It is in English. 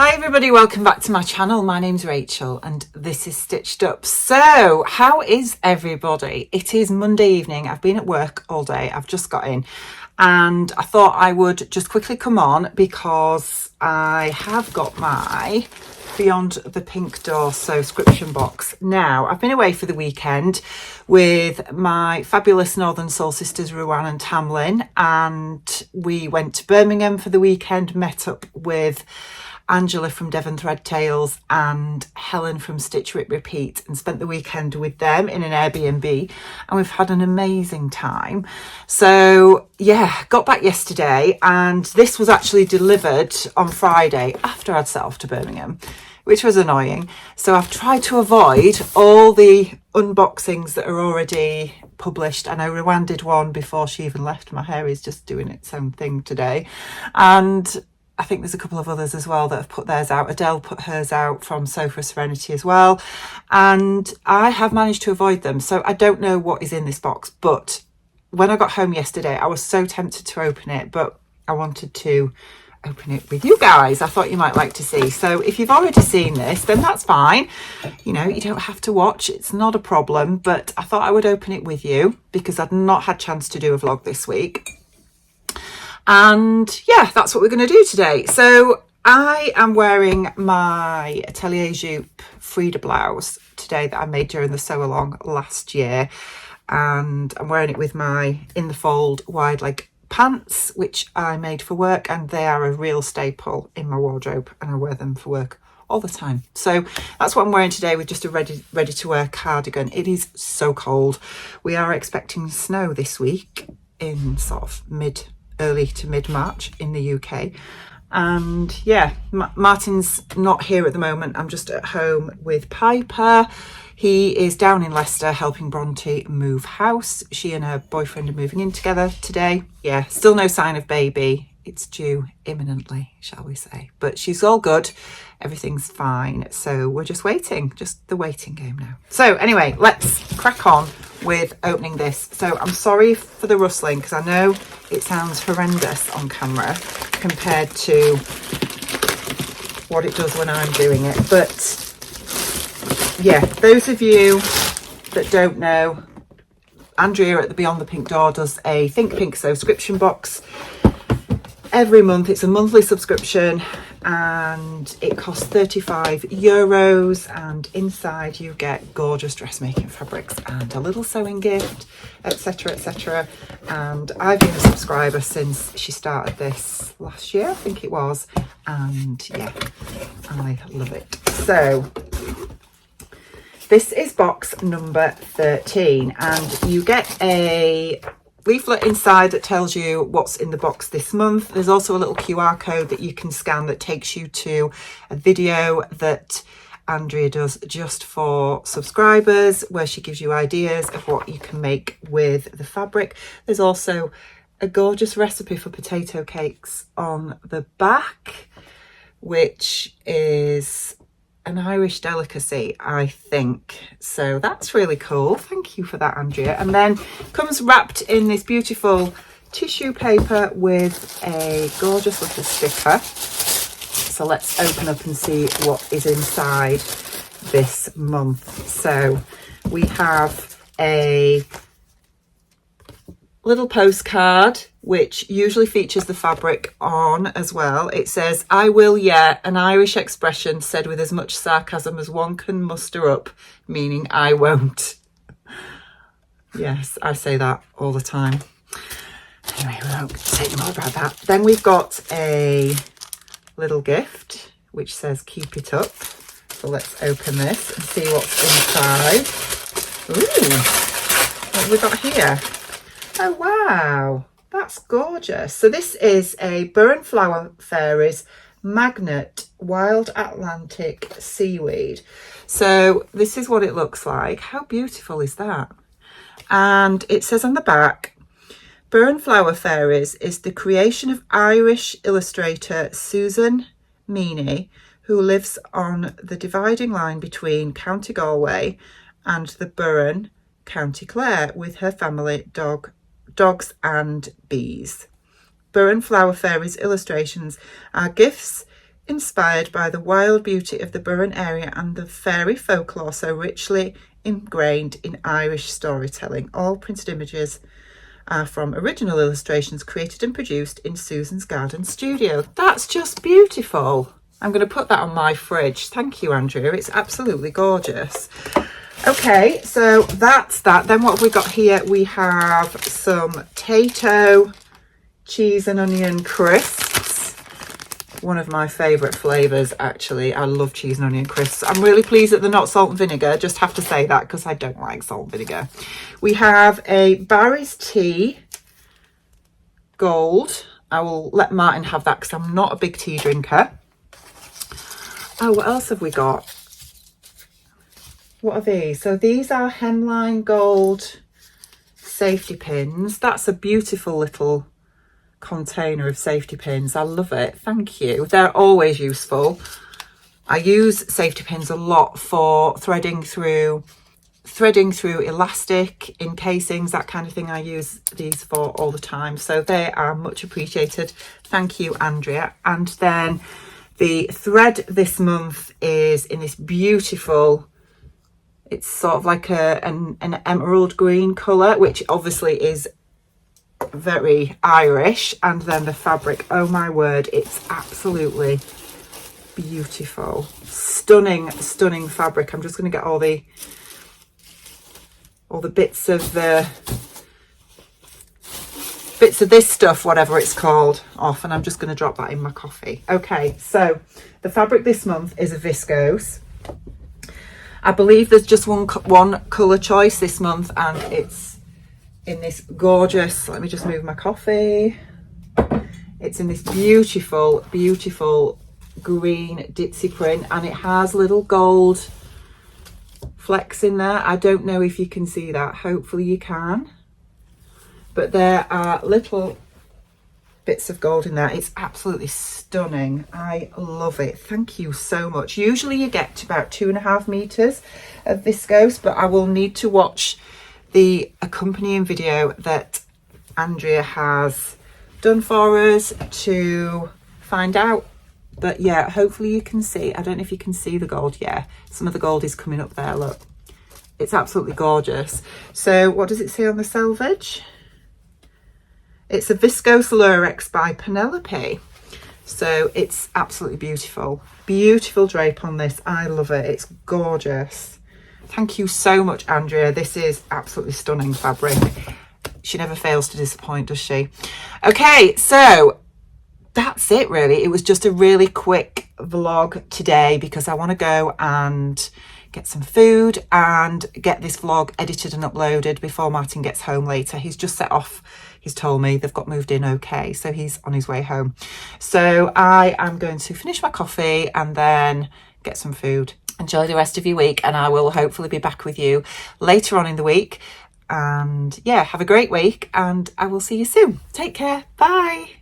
Hi everybody, welcome back to my channel. My name's Rachel and this is Stitched Up. So how is everybody? It is Monday evening. I've been at work all day. I've just got in and I thought I would just quickly come on because I have got my Beyond the Pink Door Sewscription box. Now, I've been away for the weekend with my fabulous Northern Soul sisters, Ruan and Tamlin, and we went to Birmingham for the weekend, met up with Angela from Devon Thread Tales and Helen from Stitch Rip Repeat and spent the weekend with them in an Airbnb, and we've had an amazing time. So yeah, got back yesterday and this was actually delivered on Friday after I'd set off to Birmingham, which was annoying. So I've tried to avoid all the unboxings that are already published. I know Ruan did one before she even left. My hair is just doing its own thing today, and I think there's a couple of others as well that have put theirs out. Adele put hers out from Sew for Serenity as well. And I have managed to avoid them. So I don't know what is in this box. But when I got home yesterday, I was so tempted to open it. But I wanted to open it with you guys. I thought you might like to see. So if you've already seen this, then that's fine. You know, you don't have to watch. It's not a problem. But I thought I would open it with you because I'd not had a chance to do a vlog this week. And yeah, that's what we're going to do today. So I am wearing my Atelier Jupe Frida blouse today that I made during the sew along last year, and I'm wearing it with my in the fold wide leg pants, which I made for work, and they are a real staple in my wardrobe and I wear them for work all the time. So that's what I'm wearing today, with just a ready to wear cardigan. It is so cold. We are expecting snow this week in sort of early to mid-March in the UK. And yeah, Martin's not here at the moment. I'm just at home with Piper. He is down in Leicester helping Bronte move house. She and her boyfriend are moving in together today. Yeah, still no sign of baby. It's due imminently, shall we say. But she's all good. Everything's fine. So we're just waiting, just the waiting game now. So anyway, let's crack on with opening this. So I'm sorry for the rustling because I know it sounds horrendous on camera compared to what it does when I'm doing it. But yeah, those of you that don't know, Andrea at the Beyond the Pink Door does a Think Pink Sewscription box every month. It's a monthly subscription and it costs €35, and inside you get gorgeous dressmaking fabrics and a little sewing gift, etc, etc. And I've been a subscriber since she started this last year, I think it was, and yeah, I love it. So this is box number 13 and you get a leaflet inside that tells you what's in the box this month. There's also a little QR code that you can scan that takes you to a video that Andrea does just for subscribers, where she gives you ideas of what you can make with the fabric. There's also a gorgeous recipe for potato cakes on the back, which is an Irish delicacy, I think. So that's really cool. Thank you for that, Andrea. And then comes wrapped in this beautiful tissue paper with a gorgeous little sticker. So let's open up and see what is inside this month. So we have a little postcard which usually features the fabric on as well. It says, "I will, yeah," an Irish expression said with as much sarcasm as one can muster up, meaning I won't. Yes, I say that all the time. Anyway, we won't say more about that. Then we've got a little gift which says "keep it up." So let's open this and see what's inside. Ooh, what have we got here? Oh wow, that's gorgeous. So this is a Burren Flower Fairies Magnet Wild Atlantic Seaweed. So this is what it looks like. How beautiful is that? And it says on the back, Burren Flower Fairies is the creation of Irish illustrator Susan Meany, who lives on the dividing line between County Galway and the Burren, County Clare, with her family, dogs and bees. Burren Flower Fairies illustrations are gifts inspired by the wild beauty of the Burren area and the fairy folklore so richly ingrained in Irish storytelling. All printed images are from original illustrations created and produced in Susan's garden studio. That's just beautiful. I'm going to put that on my fridge. Thank you, Andrea. It's absolutely gorgeous. Okay, so that's that. Then what have we got here? We have some Tato cheese and onion crisps. One of my favourite flavours, actually. I love cheese and onion crisps. I'm really pleased that they're not salt and vinegar. Just have to say that because I don't like salt and vinegar. We have a Barry's Tea Gold. I will let Martin have that because I'm not a big tea drinker. Oh, what else have we got? What are these? So these are Hemline Gold safety pins. That's a beautiful little container of safety pins. I love it. Thank you. They're always useful. I use safety pins a lot for threading through elastic in casings, that kind of thing. I use these for all the time, so they are much appreciated. Thank you, Andrea. And then the thread this month is in this beautiful, it's sort of like an emerald green colour, which obviously is very Irish. And then the fabric, oh my word, it's absolutely beautiful. Stunning fabric. I'm just going to get all the bits of this stuff, whatever it's called, off, and I'm just going to drop that in my coffee. Okay, so the fabric this month is a viscose. I believe there's just one colour choice this month, and it's in this gorgeous, let me just move my coffee. It's in this beautiful green ditzy print, and it has little gold flecks in there. I don't know if you can see that. Hopefully you can. But there are little bits of gold in there. It's absolutely stunning. I love it. Thank you so much. Usually you get to about 2.5 meters of viscose, but I will need to watch the accompanying video that Andrea has done for us to find out. But yeah, hopefully you can see. I don't know if you can see the gold. Yeah, some of the gold is coming up there. Look, it's absolutely gorgeous. So what does it say on the selvage? It's a viscose lurex by Penelope. So it's absolutely beautiful. Beautiful drape on this. I love it. It's gorgeous. Thank you so much, Andrea. This is absolutely stunning fabric. She never fails to disappoint, does she? Okay, so that's it really. It was just a really quick vlog today because I want to go and get some food and get this vlog edited and uploaded before Martin gets home later. He's just set off. He's told me they've got moved in okay, so he's on his way home. So I am going to finish my coffee and then get some food. Enjoy the rest of your week, and I will hopefully be back with you later on in the week. And yeah, have a great week, and I will see you soon. Take care. Bye.